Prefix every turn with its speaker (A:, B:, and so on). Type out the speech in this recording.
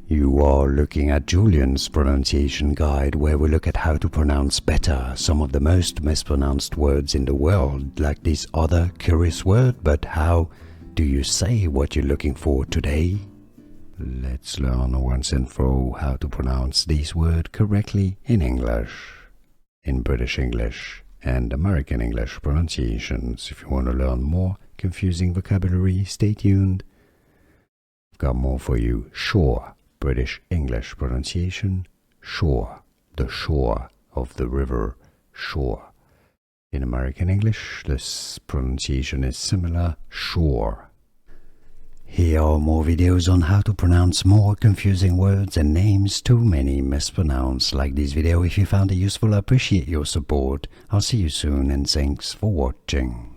A: You are looking at Julian's pronunciation guide, where we look at how to pronounce better some of the most mispronounced words in the world, like this other curious word. But how do you say what you're looking for today? Let's learn once and for all how to pronounce this word correctly in English, in British English and American English pronunciations. If you want to learn more confusing vocabulary, stay tuned. I've got more for you. Shore, British English pronunciation, shore, the shore of the river, shore. In American English, this pronunciation is similar, shore. Here are more videos on how to pronounce more confusing words and names too many mispronounced. Like this video if you found it useful. I appreciate your support. I'll see you soon and thanks for watching.